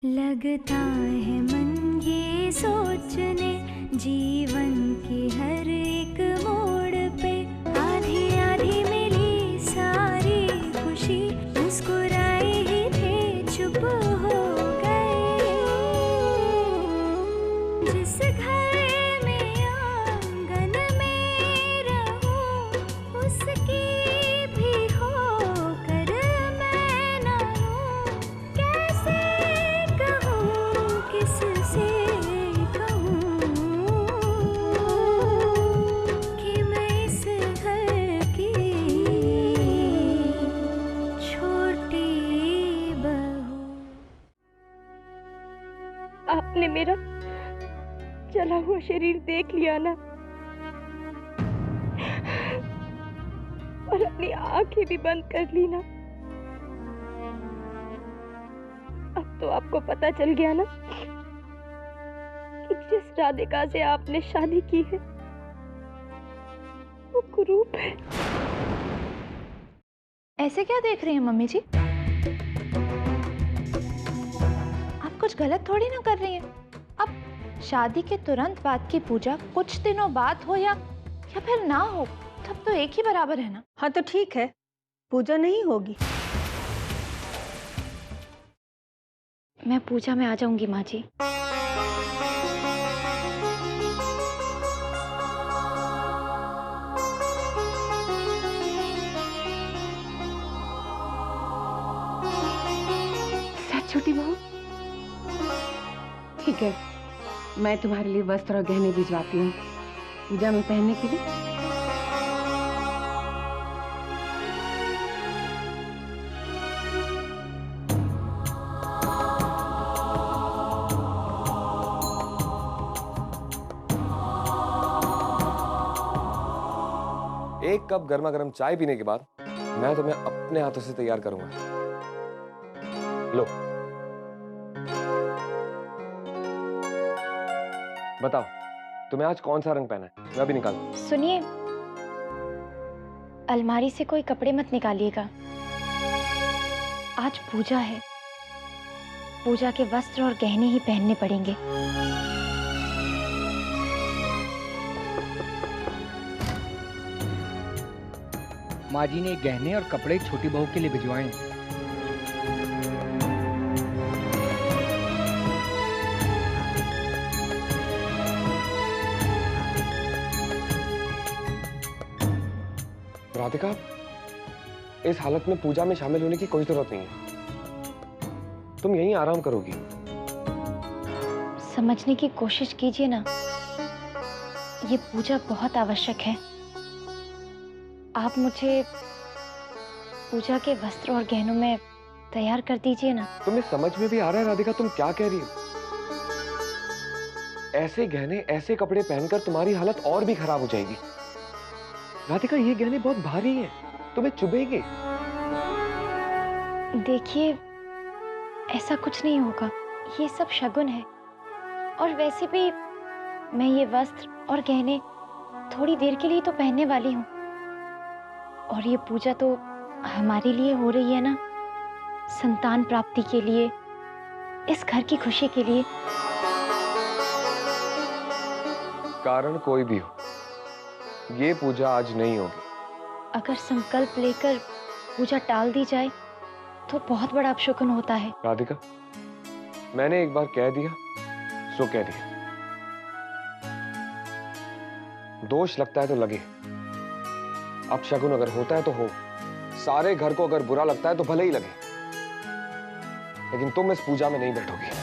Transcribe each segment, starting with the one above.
लगता है मन ये सोचने जीवन की हर एक मोड़ पे आधी आधी मिली सारी खुशी मुस्कुराए ही थे चुप हो गए। जिस घर में आंगन में रहूं उसकी भी होकर मैं ना हूं। कैसे कहूं किससे कहूं कि मैं इस घर की छोटी बहू। आपने मेरा जला हुआ शरीर देख लिया ना, और अपनी आंखें भी बंद कर ली ना। अब तो आपको पता चल गया ना कि जिस राधिका से आपने शादी की है वो कुरूप है। ऐसे क्या देख रही हैं मम्मी जी? आप कुछ गलत थोड़ी ना कर रही हैं। अब शादी के तुरंत बाद की पूजा कुछ दिनों बाद हो या फिर ना हो, तब तो एक ही बराबर है ना। हाँ तो ठीक है, पूजा नहीं होगी। मैं पूजा में आ जाऊंगी माँ जी। सच छोटी बहू? ठीक है, मैं तुम्हारे लिए वस्त्र और गहने भिजवाती हूँ पूजा में पहनने के लिए। एक कप गर्मा गर्म चाय पीने के बाद मैं तुम्हें अपने हाथों से तैयार करूंगा। लो, बताओ तुम्हें आज कौन सा रंग पहना है? मैं अभी निकाल। सुनिए, अलमारी से कोई कपड़े मत निकालिएगा। आज पूजा है, पूजा के वस्त्र और गहने ही पहनने पड़ेंगे। माँ जी ने गहने और कपड़े छोटी बहू के लिए भिजवाए हैं। राधिका, इस हालत में पूजा में शामिल होने की कोई जरूरत नहीं है। तुम यहीं आराम करोगी। समझने की कोशिश कीजिए ना, ये पूजा बहुत आवश्यक है। आप मुझे पूजा के वस्त्र और गहनों में तैयार कर दीजिए ना। तुम्हें समझ में भी आ रहा है राधिका तुम क्या कह रही हो? ऐसे गहने ऐसे कपड़े पहनकर तुम्हारी हालत और भी खराब हो जाएगी। राधिका, ये गहने बहुत भारी हैं, तुम्हें चुभेंगे। देखिए, ऐसा कुछ नहीं होगा, ये सब शगुन है। और वैसे भी मैं ये वस्त्र और गहने थोड़ी देर के लिए तो पहनने वाली हूँ, और ये पूजा तो हमारे लिए हो रही है ना, संतान प्राप्ति के लिए, इस घर की खुशी के लिए। कारण कोई भी हो, ये पूजा आज नहीं होगी। अगर संकल्प लेकर पूजा टाल दी जाए तो बहुत बड़ा अपशकुन होता है। राधिका, मैंने एक बार कह दिया सो कह दिया। दोष लगता है तो लगे। अपशकुन अगर होता है तो हो। सारे घर को अगर बुरा लगता है तो भले ही लगे, लेकिन तुम इस पूजा में नहीं बैठोगी।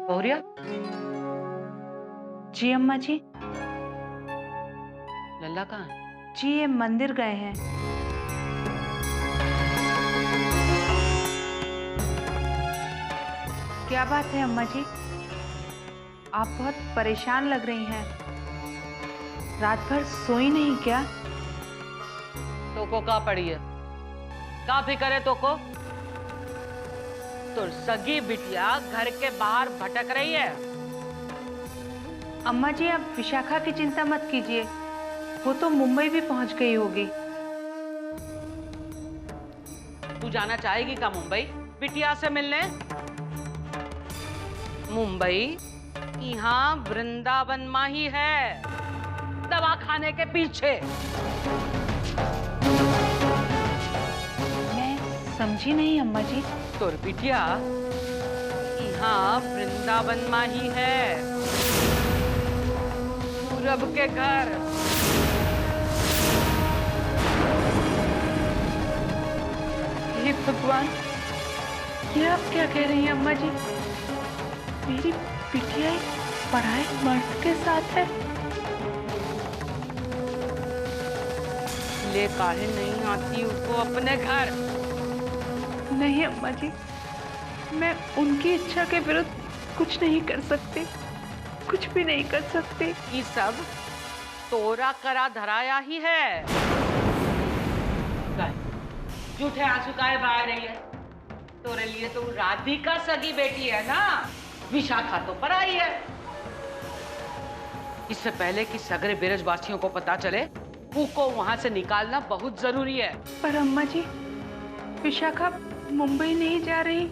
गौरिया जी। अम्मा जी। लल्ला कहाँ है? जी ये मंदिर गए हैं। क्या बात है अम्मा जी, आप बहुत परेशान लग रही हैं। रात भर सोई नहीं क्या? तो को का पड़ी है? का फिक्र है तो को? तो सगी बिटिया घर के बाहर भटक रही है। अम्मा जी, आप विशाखा की चिंता मत कीजिए, वो तो मुंबई भी पहुंच गई होगी। तू जाना चाहेगी क्या मुंबई बिटिया से मिलने? मुंबई यहाँ वृंदावन में ही है, दवा खाने के पीछे। मैं समझी नहीं अम्मा जी। तो बिटिया यहाँ वृंदावन में ही है, पूरब के घर। हे भगवान, ये आप क्या कह रही हैं अम्मा जी? मेरी बिटिया एक पराये मर्द के साथ है। ले काहे नहीं आती उसको अपने घर? नहीं अम्मा जी, मैं उनकी इच्छा के विरुद्ध कुछ नहीं कर सकती, कुछ भी नहीं कर सकती। ये सब तोरा करा धराया ही है। झूठे आंसू काहे बहा रही है? तोरे लिए तो राधिका सगी बेटी है ना, विशाखा तो पराई है। इससे पहले कि सगरे ब्रजवासियों को पता चले, को वहां से निकालना बहुत जरूरी है। पर अम्मा जी, विशाखा मुंबई नहीं जा रही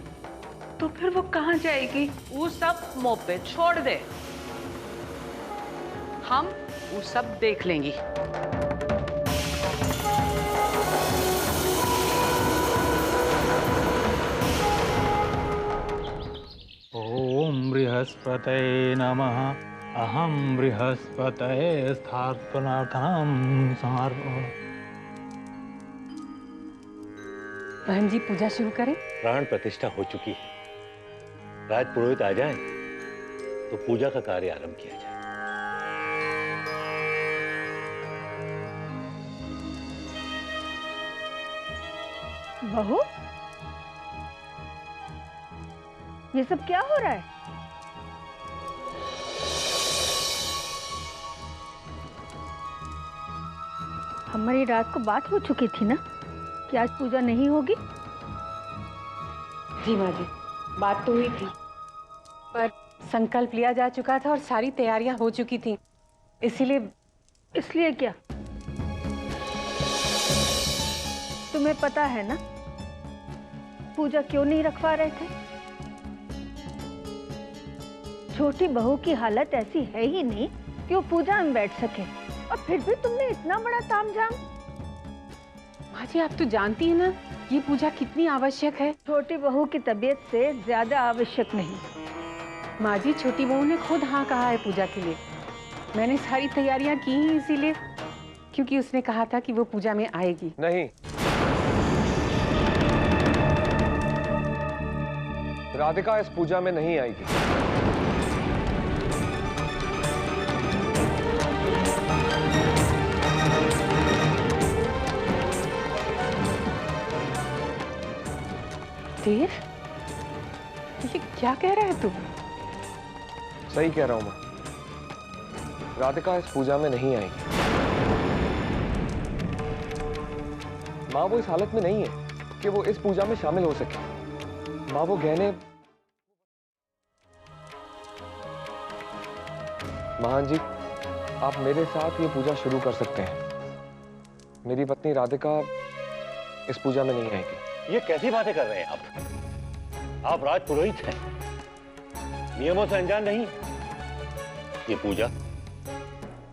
तो फिर वो कहाँ जाएगी? वो सब मुंह पे छोड़ दे, हम वो सब देख लेंगी। ओम बृहस्पतये नमः। अहम बृहस्पतये स्थापनार्थम समर्पयामि। बहन जी, पूजा शुरू करें? प्राण प्रतिष्ठा हो चुकी है, राज पुरोहित आ जाए तो पूजा का कार्य आरंभ किया जाए। बहू, ये सब क्या हो रहा है? हमारी रात को बात हो चुकी थी ना कि आज पूजा नहीं होगी। जी माँ जी, बात तो हुई थी, पर संकल्प लिया जा चुका था और सारी तैयारियां हो चुकी थी, इसलिए क्या? तुम्हें पता है ना पूजा क्यों नहीं रखवा रहे थे? छोटी बहू की हालत ऐसी है ही नहीं कि वो पूजा में बैठ सके, और फिर भी तुमने इतना बड़ा तामझाम। माँ जी, आप तो जानती हैं ना ये पूजा कितनी आवश्यक है। छोटी बहू की तबीयत से ज्यादा आवश्यक नहीं। माँ जी, छोटी बहू ने खुद हाँ कहा है पूजा के लिए। मैंने सारी तैयारियां की हैं इसीलिए, क्योंकि उसने कहा था कि वो पूजा में आएगी। नहीं, राधिका इस पूजा में नहीं आएगी। देव, ये क्या कह रहा है तू? सही कह रहा हूं मैं, राधिका इस पूजा में नहीं आएगी। माँ वो इस हालत में नहीं है कि वो इस पूजा में शामिल हो सके। माँ वो गहने, महान जी, आप मेरे साथ ये पूजा शुरू कर सकते हैं। मेरी पत्नी राधिका इस पूजा में नहीं आएगी। ये कैसी बातें कर रहे हैं आप राज पुरोहित हैं, नियमों से अनजान नहीं। ये पूजा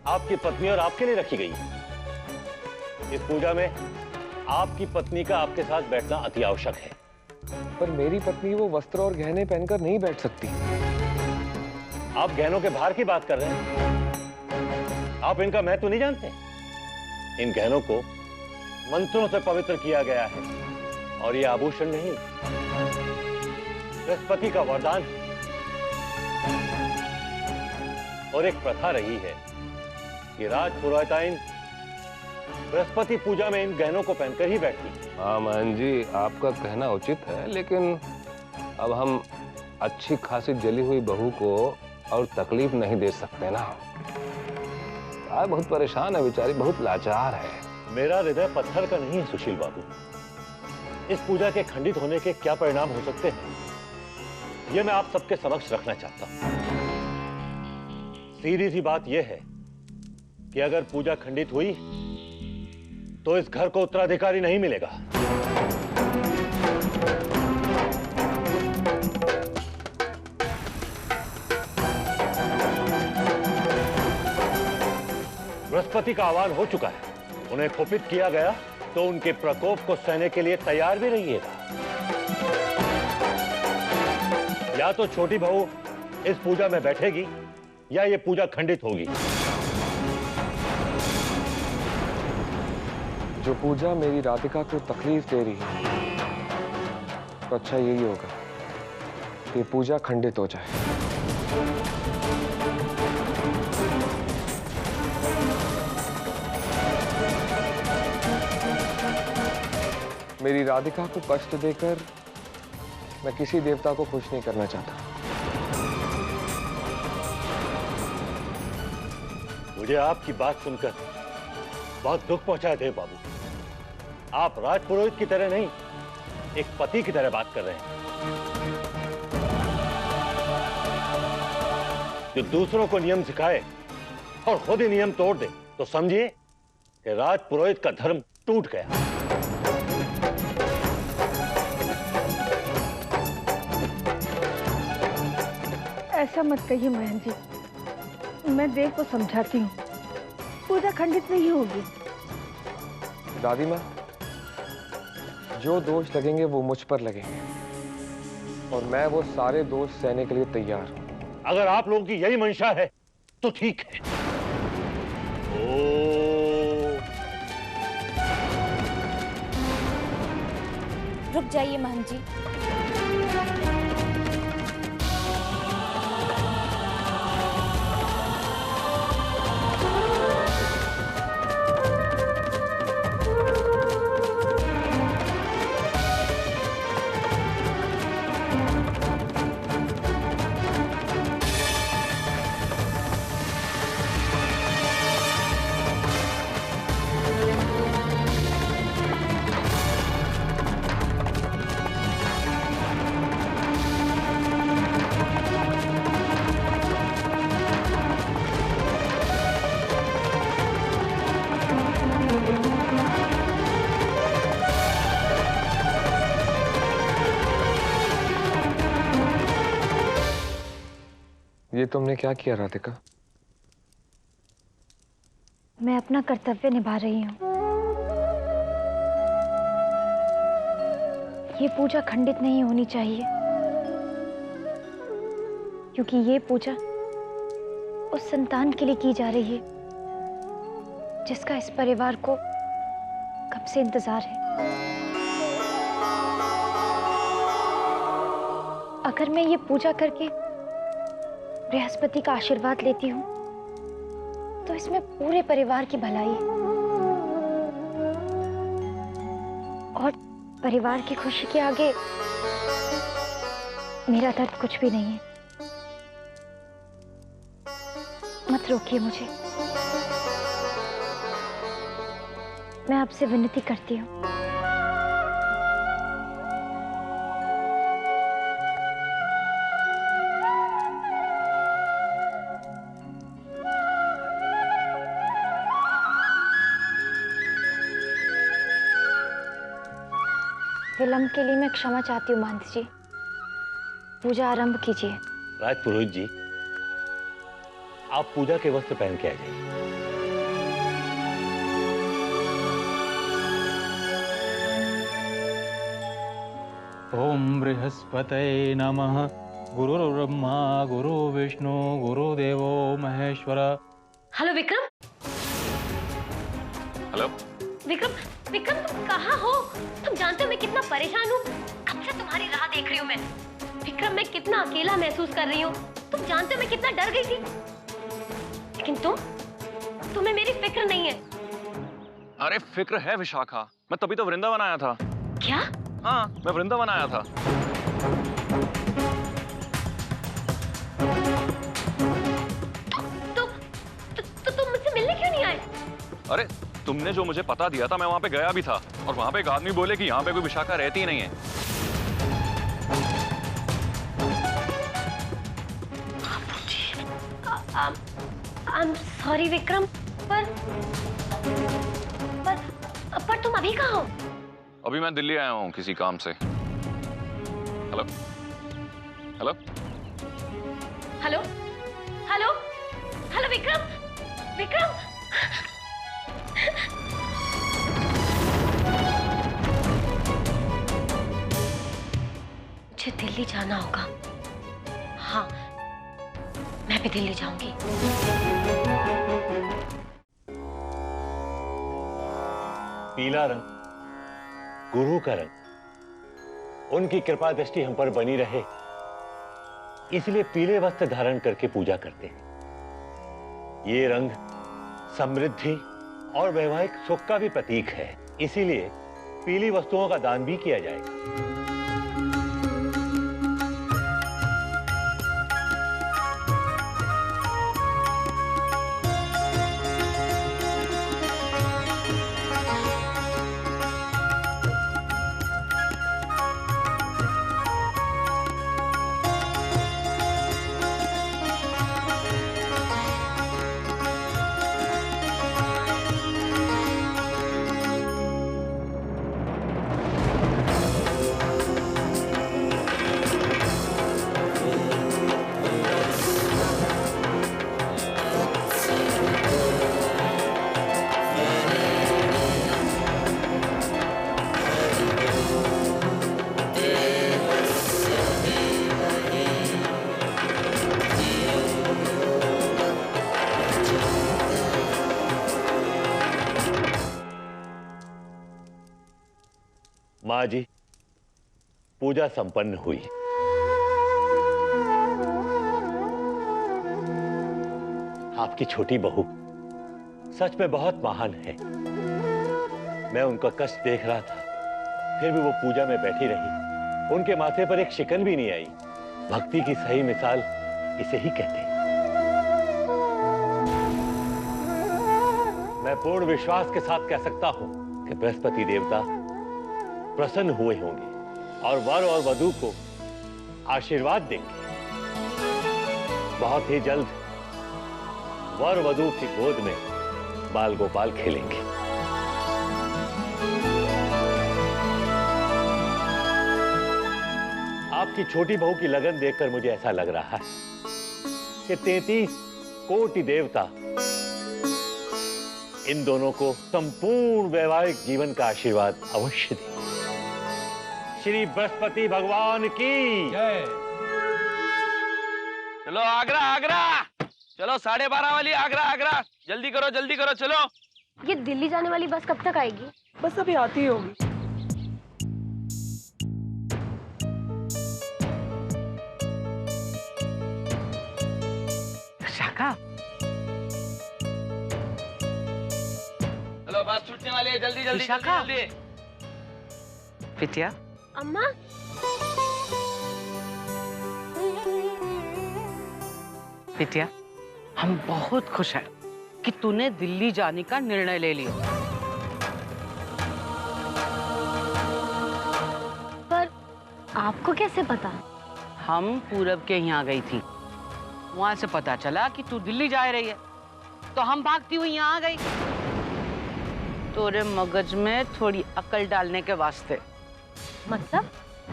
आपकी पत्नी और आपके लिए रखी गई है। इस पूजा में आपकी पत्नी का आपके साथ बैठना अति आवश्यक है। पर मेरी पत्नी वो वस्त्र और गहने पहनकर नहीं बैठ सकती। आप गहनों के भार की बात कर रहे हैं। आप इनका महत्व नहीं जानते। इन गहनों को मंत्रों से पवित्र किया गया है और ये आभूषण नहीं, बृहस्पति का वरदान है। और एक प्रथा रही है कि राज पुरोहिताइन बृहस्पति पूजा में इन गहनों को पहनकर ही बैठती है। हाँ मान जी, आपका कहना उचित है, लेकिन अब हम अच्छी खासी जली हुई बहू को और तकलीफ नहीं दे सकते ना। आज बहुत परेशान है बेचारी, बहुत लाचार है। मेरा हृदय पत्थर का नहीं है सुशील बाबू। इस पूजा के खंडित होने के क्या परिणाम हो सकते हैं यह मैं आप सबके समक्ष रखना चाहता हूं। सीधी सी बात यह है कि अगर पूजा खंडित हुई तो इस घर को उत्तराधिकारी नहीं मिलेगा। बृहस्पति का आह्वान हो चुका है, उन्हें कुपित किया गया तो उनके प्रकोप को सहने के लिए तैयार भी रहिएगा। या तो छोटी बहू इस पूजा में बैठेगी या ये पूजा खंडित होगी। जो पूजा मेरी राधिका को तकलीफ दे रही है, तो अच्छा यही होगा कि पूजा खंडित हो जाए। मेरी राधिका को कष्ट देकर मैं किसी देवता को खुश नहीं करना चाहता। मुझे आपकी बात सुनकर बहुत दुख पहुंचा है देव बाबू। आप राजपुरोहित की तरह नहीं, एक पति की तरह बात कर रहे हैं, जो दूसरों को नियम सिखाए और खुद ही नियम तोड़ दे, तो समझिए कि राजपुरोहित का धर्म टूट गया। ऐसा मत कहिए महन जी, मैं देव को समझाती हूँ, पूजा खंडित नहीं होगी। दादी माँ, जो दोष लगेंगे वो मुझ पर लगेंगे और मैं वो सारे दोष सहने के लिए तैयार हूँ। अगर आप लोगों की यही मंशा है तो ठीक है। रुक जाइए महंत जी। ये तुमने क्या किया राधिका? मैं अपना कर्तव्य निभा रही हूँ। ये पूजा खंडित नहीं होनी चाहिए, क्योंकि ये पूजा उस संतान के लिए की जा रही है जिसका इस परिवार को कब से इंतजार है। अगर मैं ये पूजा करके बृहस्पति का आशीर्वाद लेती हूँ तो इसमें पूरे परिवार की भलाई है और परिवार की खुशी के आगे मेरा दर्द कुछ भी नहीं है। मत रोकिए मुझे, मैं आपसे विनती करती हूँ। विलंब के लिए मैं क्षमा चाहती हूँ महंत जी। पूजा आरंभ कीजिए। राजपुरोहित जी, आप पूजा के वस्त्र पहन के आ जाइए। ओम बृहस्पतये नमः। गुरुर्ब्रह्मा गुरु विष्णु गुरुदेवो महेश्वर। हेलो विक्रम। हेलो विक्रम, विक्रम तुम कहाँ हो? तुम जानते हो मैं कितना परेशान हूँ, कब से तुम्हारी राह देख रही हूँ मैं। विक्रम, मैं कितना अकेला महसूस कर रही हूँ। तुम जानते हो मैं कितना डर गई थी, लेकिन तुम्हें मेरी फिक्र नहीं है। अरे फिक्र है विशाखा, मैं तभी तो वृंदावन आया था। क्या? हाँ, मैं वृंदावन आया था। तो तुम मुझसे मिलने क्यों नहीं आए? अरे तुमने जो मुझे पता दिया था, मैं वहां पे गया भी था और वहां पे एक आदमी बोले कि यहाँ पे कोई विशाखा रहती ही नहीं है। I'm sorry विक्रम, पर तुम अभी कहाँ हो? अभी मैं दिल्ली आया हूँ किसी काम से। Hello hello hello hello hello Vikram, Vikram मुझे दिल्ली जाना होगा। हाँ, मैं भी दिल्ली जाऊंगी। पीला रंग गुरु का रंग, उनकी कृपा दृष्टि हम पर बनी रहे, इसलिए पीले वस्त्र धारण करके पूजा करते हैं। ये रंग समृद्धि और वैवाहिक सुख का भी प्रतीक है, इसीलिए पीली वस्तुओं का दान भी किया जाएगा। माँ जी, पूजा संपन्न हुई। आपकी छोटी बहू सच में बहुत महान है। मैं उनका कष्ट देख रहा था, फिर भी वो पूजा में बैठी रही। उनके माथे पर एक शिकन भी नहीं आई। भक्ति की सही मिसाल इसे ही कहते हैं। मैं पूर्ण विश्वास के साथ कह सकता हूं कि बृहस्पति देवता प्रसन्न हुए होंगे और वर और वधू को आशीर्वाद देंगे। बहुत ही जल्द वर वधू की गोद में बाल गोपाल खेलेंगे। आपकी छोटी बहू की लगन देखकर मुझे ऐसा लग रहा है कि 33 कोटि देवता इन दोनों को संपूर्ण वैवाहिक जीवन का आशीर्वाद अवश्य देंगे। श्री बृहस्पति भगवान की जय। चलो आगरा आगरा, चलो 12:30 वाली आगरा आगरा, जल्दी करो चलो। ये दिल्ली जाने वाली बस कब तक आएगी? बस अभी आती होगी। शाखा, चलो बस छूटने वाली है, जल्दी शाखा। बिटिया, अम्मा, बिटिया, हम बहुत खुश हैं कि तूने दिल्ली जाने का निर्णय ले लिया। पर आपको कैसे पता? हम पूरब के यहाँ गई थी, वहां से पता चला कि तू दिल्ली जा रही है, तो हम भागती हुई यहाँ आ गई तोरे मगज में थोड़ी अकल डालने के वास्ते। मतलब?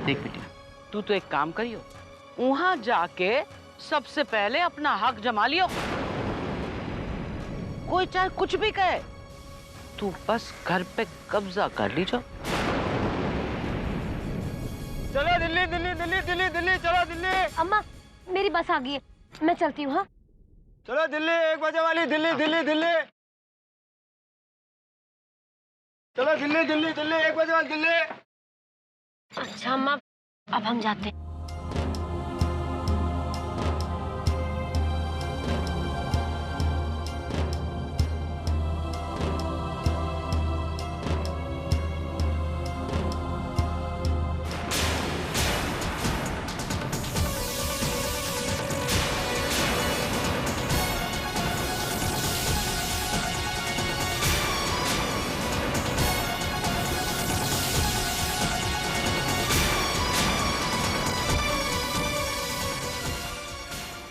देख बेटिया, तू तो एक काम करियो, वहां जाके सबसे पहले अपना हक जमा लियो। कोई चाहे कुछ भी कहे, तू बस घर पे कब्जा कर लीजो। चलो दिल्ली, चलो दिल्ली। अम्मा, मेरी बस आ गई है, मैं चलती हूँ। हाँ, चलो दिल्ली 1 बजे वाली, दिल्ली। चलो दिल्ली 1 बजे वाली, दिल्ली। अच्छा अम्मा, अब हम जाते हैं।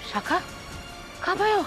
शाखा, कहाँ भयो?